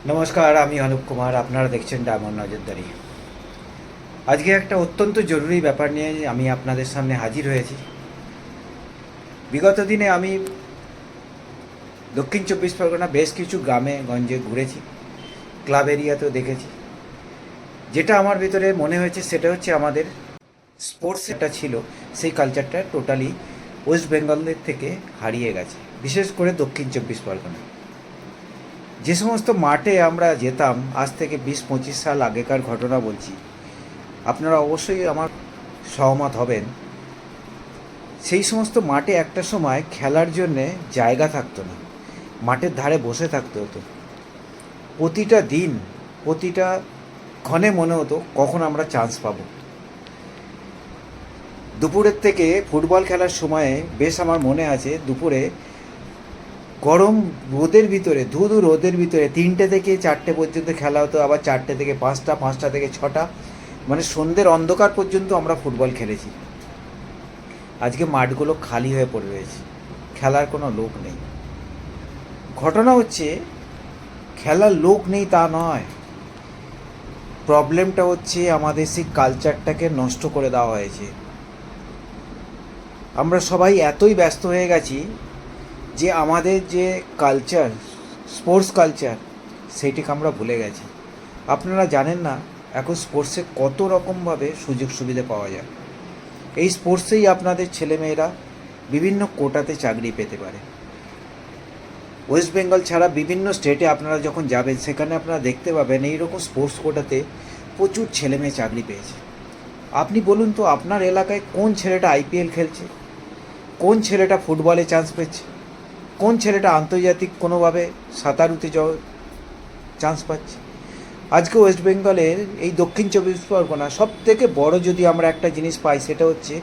নমস্কার, আমি অনুপ কুমার। আপনারা দেখছেন ডায়মন্ড নজরদারি। আজকে একটা অত্যন্ত জরুরি ব্যাপার নিয়ে আমি আপনাদের সামনে হাজির হয়েছি। বিগত দিনে আমি দক্ষিণ চব্বিশ পরগনা বেশ কিছু গ্রামে গঞ্জে ঘুরেছি, ক্লাব এরিয়াতেও দেখেছি। যেটা আমার ভিতরে মনে হয়েছে সেটা হচ্ছে আমাদের স্পোর্টস যেটা ছিল সেই কালচারটা টোটালি ওয়েস্ট বেঙ্গলের থেকে হারিয়ে গেছে, বিশেষ করে দক্ষিণ চব্বিশ পরগনা। যে সমস্ত মাঠে আমরা যেতাম, আজ থেকে 20-25 সাল আগেকার ঘটনা বলছি, আপনারা অবশ্যই আমার সহমত হবেন। সেই সমস্ত মাঠে একটা সময় খেলার জন্যে জায়গা থাকতো না, মাঠের ধারে বসে থাকতে হতো। প্রতিটা দিন, প্রতিটা ক্ষণে মনে হতো কখন আমরা চান্স পাবো। দুপুরের থেকে ফুটবল খেলার সময়ে বেশ আমার মনে আছে, দুপুরে গরম রোদের ভিতরে, ধু ধু রোদের ভিতরে 3টে থেকে 4টে পর্যন্ত খেলা হতো, আবার 4টে থেকে 5টা, 5টা থেকে 6টা, মানে সন্ধ্যের অন্ধকার পর্যন্ত আমরা ফুটবল খেলেছি। আজকে মাঠগুলো খালি হয়ে পড়ে রয়েছে, খেলার কোনো লোক নেই। ঘটনা হচ্ছে খেলার লোক নেই তা নয়, প্রবলেমটা হচ্ছে আমাদের সেই কালচারটাকে নষ্ট করে দেওয়া হয়েছে। আমরা সবাই এতই ব্যস্ত হয়ে গেছি যে আমাদের যে কালচার, স্পোর্টস কালচার, সেইটিকে আমরা ভুলে গেছি। আপনারা জানেন না এখন স্পোর্টসে কত রকমভাবে সুযোগ সুবিধা পাওয়া যায়। এই স্পোর্টসেই আপনাদের ছেলেমেয়েরা বিভিন্ন কোটাতে চাকরি পেতে পারে। ওয়েস্ট বেঙ্গল ছাড়া বিভিন্ন স্টেটে আপনারা যখন যাবেন, সেখানে আপনারা দেখতে পাবেন এইরকম স্পোর্টস কোটাতে প্রচুর ছেলেমেয়ে চাকরি পেয়েছে। আপনি বলুন তো, আপনার এলাকায় কোন ছেলেটা আইপিএল খেলছে, কোন ছেলেটা ফুটবলে চান্স পেয়েছে, কোন ছেলেটা আন্তর্জাতিক কোনোভাবে সাঁতারুতে চান্স পাচ্ছে? আজকে ওয়েস্ট বেঙ্গলের এই দক্ষিণ চব্বিশ পরগনা সব থেকে বড় যদি আমরা একটা জিনিস পাই, সেটা হচ্ছে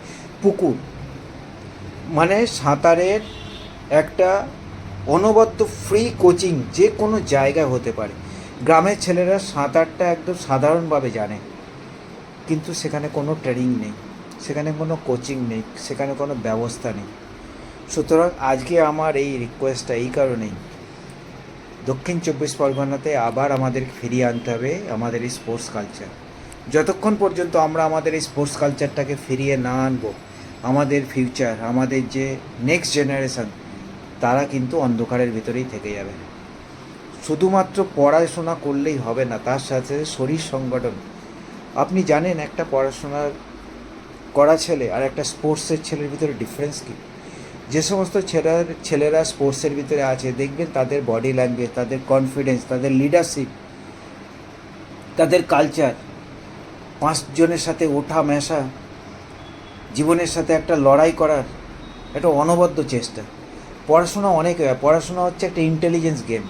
পুকুর। মানে সাঁতারের একটা অনবদ্য ফ্রি কোচিং যে কোনো জায়গায় হতে পারে। গ্রামের ছেলেরা সাঁতারটা একদম সাধারণভাবে জানে, কিন্তু সেখানে কোনো ট্রেনিং নেই, সেখানে কোনো কোচিং নেই, সেখানে কোনো ব্যবস্থা নেই। সুতরাং আজকে আমার এই রিকোয়েস্টটা এই কারণেই, দক্ষিণ চব্বিশ পরগনাতে আবার আমাদের ফিরিয়ে আনতে হবে আমাদের এই স্পোর্টস কালচার। যতক্ষণ পর্যন্ত আমরা আমাদের এই স্পোর্টস কালচারটাকে ফিরিয়ে না আনবো, আমাদের ফিউচার, আমাদের যে নেক্সট জেনারেশান, তারা কিন্তু অন্ধকারের ভিতরেই থেকে যাবে। শুধুমাত্র পড়াশোনা করলেই হবে না, তার সাথে শরীর সংগঠন। আপনি জানেন একটা পড়াশোনার করা ছেলে আর একটা স্পোর্টসের ছেলের ভিতরে ডিফারেন্স কী? যে সমস্ত ছেলেরা স্পোর্টসের ভিতরে আছে, দেখবেন তাদের বডি ল্যাঙ্গুয়েজ, তাদের কনফিডেন্স, তাদের লিডারশিপ, তাদের কালচার, 5 জনের সাথে ওঠা মেশা, জীবনের সাথে একটা লড়াই করার একটা অনবদ্য চেষ্টা। পড়াশোনা অনেক, পড়াশোনা হচ্ছে একটা ইন্টেলিজেন্স গেম।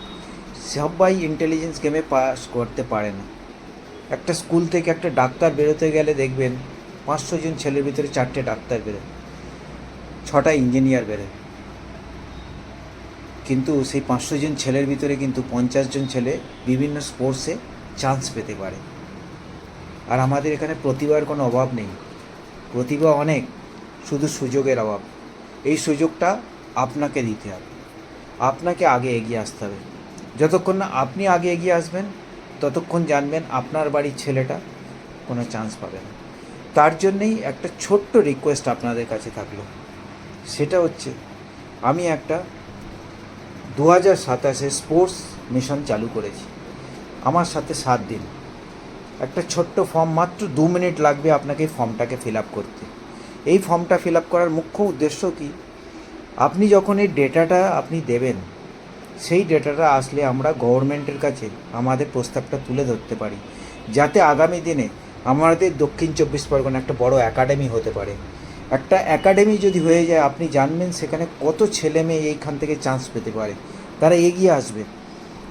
সবাই ইন্টেলিজেন্স গেমে পাস করতে পারে না। একটা স্কুল থেকে একটা ডাক্তার বেরোতে গেলে দেখবেন 500 জন ছেলের ভিতরে 4টে ডাক্তার বেরোয়, 6টা ইঞ্জিনিয়ার বেরোয়। কিন্তু সেই 500 জন ছেলের ভিতরে কিন্তু 50 জন ছেলে বিভিন্ন স্পোর্টসে চান্স পেতে পারে। আর আমাদের এখানে প্রতিভার কোনো অভাব নেই, প্রতিভা অনেক, শুধু সুযোগের অভাব। এই সুযোগটা আপনাকে দিতে হবে, আপনাকে আগে এগিয়ে আসতে হবে। যতক্ষণ না আপনি আগে এগিয়ে আসবেন, ততক্ষণ জানবেন আপনার বাড়ির ছেলেটা কোনো চান্স পাবে না। তার জন্যেই একটা ছোট্ট রিকোয়েস্ট আপনাদের কাছে থাকলো, সেটা হচ্ছে আমি একটা 2027 স্পোর্টস মিশন চালু করেছি। আমার সাথে 7 দিন, একটা ছোট্ট ফর্ম, মাত্র 2 মিনিট লাগবে আপনাকে এই ফর্মটাকে ফিল আপ করতে। এই ফর্মটা ফিল আপ করার মুখ্য উদ্দেশ্য কি? আপনি যখন এই ডেটাটা আপনি দেবেন, সেই ডেটাটা আসলে আমরা গভর্নমেন্টের কাছে আমাদের প্রস্তাবটা তুলে ধরতে পারি, যাতে আগামী দিনে আমাদের দক্ষিণ চব্বিশ পরগনা একটা বড় একাডেমি হতে পারে। একটা একাডেমি যদি হয়ে যায়, আপনি জানবেন সেখানে কত ছেলে মেয়ে এইখান থেকে চান্স পেতে পারে, তারা এগিয়ে আসবে।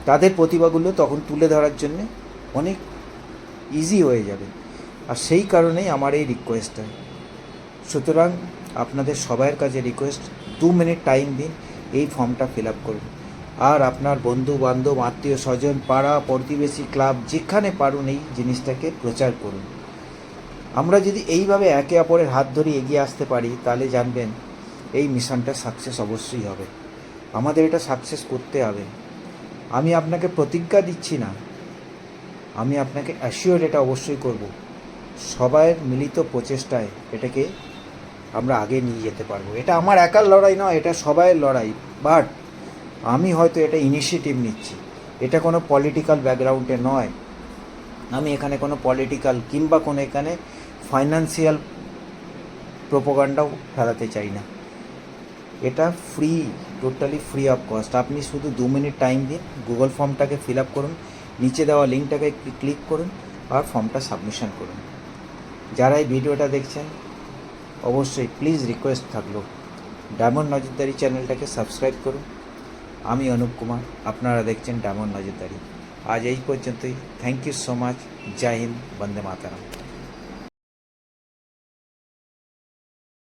তাদের প্রতিভাগুলো তখন তুলে ধরার জন্যে অনেক ইজি হয়ে যাবে। আর সেই কারণেই আমার এই রিকোয়েস্টটা। সুতরাং আপনাদের সবার কাছে রিকোয়েস্ট, 2 মিনিট টাইম দিন, এই ফর্মটা ফিল আপ করুন। আর আপনার বন্ধু বান্ধব, আত্মীয় স্বজন, পাড়া প্রতিবেশী, ক্লাব, যেখানে পারুন এই জিনিসটাকে প্রচার করুন। আমরা যদি এইভাবে একে অপরের হাত ধরে এগিয়ে আসতে পারি, তাহলে জানবেন এই মিশনটা সাকসেস অবশ্যই হবে। আমাদের এটা সাকসেস করতে হবে। আমি আপনাকে প্রতিজ্ঞা দিচ্ছি না, আমি আপনাকে অ্যাসিওর এটা অবশ্যই করব, সবাইয়ের মিলিত প্রচেষ্টায় এটাকে আমরা আগে নিয়ে যেতে পারবো। এটা আমার একার লড়াই নয়, এটা সবাইয়ের লড়াই। বাট আমি হয়তো এটা ইনিশিয়েটিভ নিচ্ছি, এটা কোনো পলিটিক্যাল ব্যাকগ্রাউন্ডে নয়, আমি এখানে কোনো পলিটিক্যাল কিংবা কোনো এখানে ফাইন্যান্সিয়াল প্রোপাগান্ডাও ফেলাতে চাই না। এটা free, totally free of cost. আপনি শুধু 2 মিনিট টাইম দিন, গুগল ফর্মটাকে ফিল আপ করুন, নিচে দেওয়া লিঙ্কটাকে ক্লিক করুন আর ফর্মটা সাবমিশন করুন। যারা এই ভিডিওটা দেখছেন অবশ্যই প্লিজ রিকোয়েস্ট থাকলো ডায়মন্ড নজরদারি চ্যানেলটাকে সাবস্ক্রাইব করুন। আমি অনুপ কুমার, আপনারা দেখছেন ডায়মন্ড নজরদারি। আজ এই পর্যন্তই। Thank you so much. জয় হিন্দ, বন্দে মাতারাম।